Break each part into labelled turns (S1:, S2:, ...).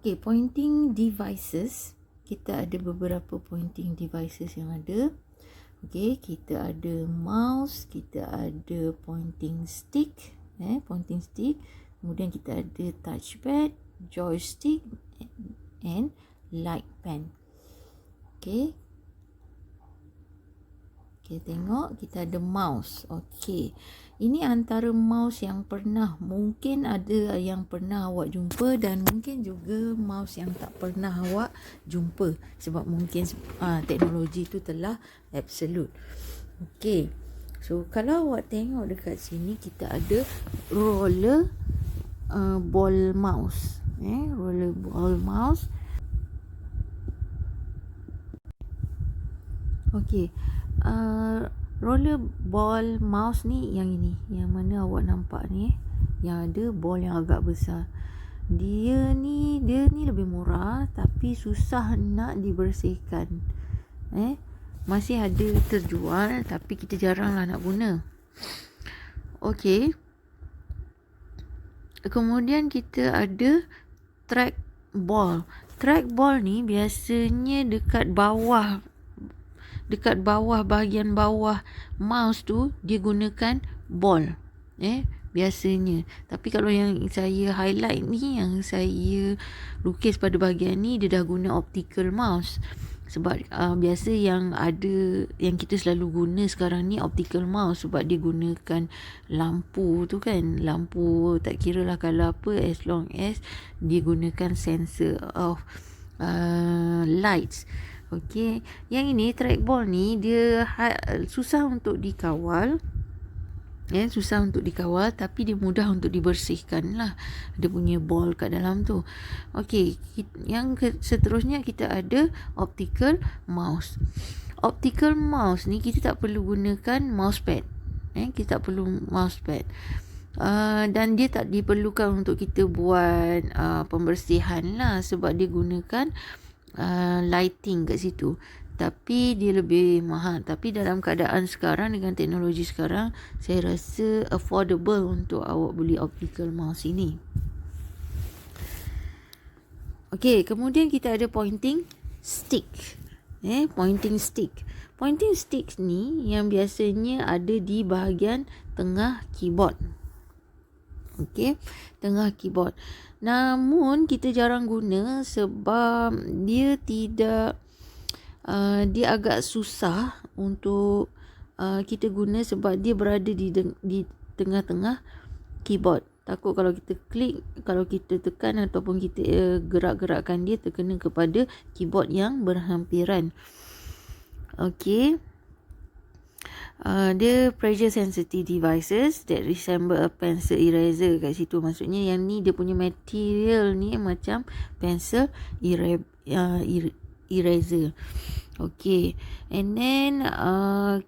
S1: Okay, pointing devices. Kita ada beberapa pointing devices yang ada. Okay, kita ada mouse, kita ada pointing stick, pointing stick. Kemudian kita ada touchpad, joystick and light pen. Okay. Okay, tengok kita ada mouse. Okay. Ini antara mouse yang mungkin ada yang pernah awak jumpa dan mungkin juga mouse yang tak pernah awak jumpa. Sebab mungkin teknologi itu telah absolute. Okay. So, kalau awak tengok dekat sini, kita ada roller ball mouse. Roller ball mouse. Okay. Roller ball mouse ni yang ini, yang mana awak nampak ni, yang ada ball yang agak besar. Dia ni lebih murah tapi susah nak dibersihkan. Masih ada terjual tapi kita jaranglah nak guna. Okey. Kemudian kita ada trackball. Trackball ni biasanya dekat bawah bahagian bawah mouse tu dia gunakan ball biasanya. Tapi kalau yang saya highlight ni, yang saya lukis pada bahagian ni, dia dah guna optical mouse. Sebab biasa yang kita selalu guna sekarang ni optical mouse, sebab dia gunakan lampu tu kan. Lampu tak kira lah color apa, as long as dia gunakan sensor of lights. Okey, yang ini trackball ni dia susah untuk dikawal. Susah untuk dikawal tapi dia mudah untuk dibersihkan lah. Dia punya ball kat dalam tu. Okey, yang seterusnya kita ada optical mouse. Optical mouse ni kita tak perlu gunakan mousepad. Kita tak perlu mousepad. Dan dia tak diperlukan untuk kita buat pembersihan lah, sebab dia gunakan lighting kat situ. Tapi dia lebih mahal. Tapi dalam keadaan sekarang, dengan teknologi sekarang, saya rasa affordable untuk awak beli optical mouse ini. Okey, kemudian kita ada pointing stick. Pointing stick. Pointing stick ni yang biasanya ada di bahagian tengah keyboard. Okey, tengah keyboard. Namun kita jarang guna sebab dia dia agak susah untuk kita guna, sebab dia berada di tengah-tengah keyboard. Takut kalau kita klik, kalau kita tekan ataupun kita gerak-gerakkan dia terkena kepada keyboard yang berhampiran. Okey. Dia pressure sensitive devices that resemble a pencil eraser kat situ. Maksudnya yang ni dia punya material ni macam pencil eraser. Okay, and then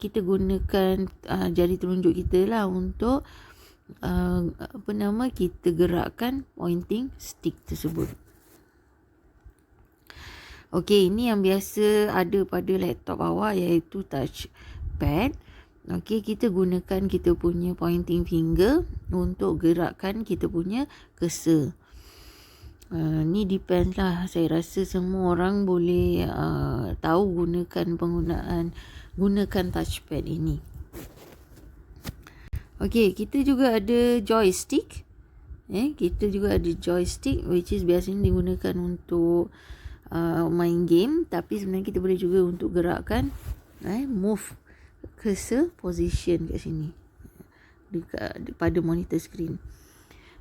S1: kita gunakan jari telunjuk kita lah untuk kita gerakkan pointing stick tersebut. Okay, ini yang biasa ada pada laptop awak, iaitu touchpad. Okay, kita gunakan kita punya pointing finger untuk gerakkan kita punya cursor. Ni depends lah. Saya rasa semua orang boleh tahu gunakan touchpad ini. Okay, kita juga ada joystick. Kita juga ada joystick, which is biasanya digunakan untuk main game. Tapi sebenarnya kita boleh juga untuk gerakkan move cursor position kat sini pada monitor screen.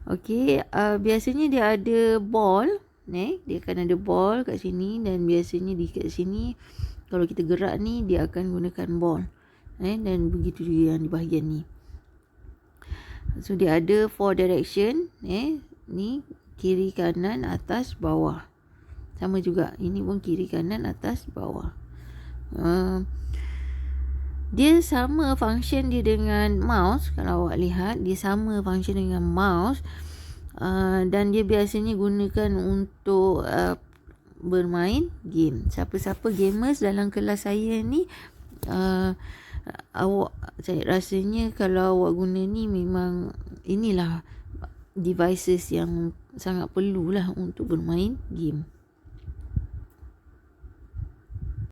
S1: Okey, biasanya dia ada ball, dia akan ada ball kat sini, dan biasanya di kat sini kalau kita gerak ni dia akan gunakan ball. Dan begitu juga yang di bahagian ni. So dia ada 4 direction, ni kiri kanan atas bawah. Sama juga, ini pun kiri kanan atas bawah. Dia sama function dia dengan mouse. Kalau awak lihat, dia sama function dengan mouse. Dan dia biasanya gunakan untuk bermain game. Siapa-siapa gamers dalam kelas saya ni, saya rasanya kalau awak guna ni, memang inilah devices yang sangat perlulah untuk bermain game.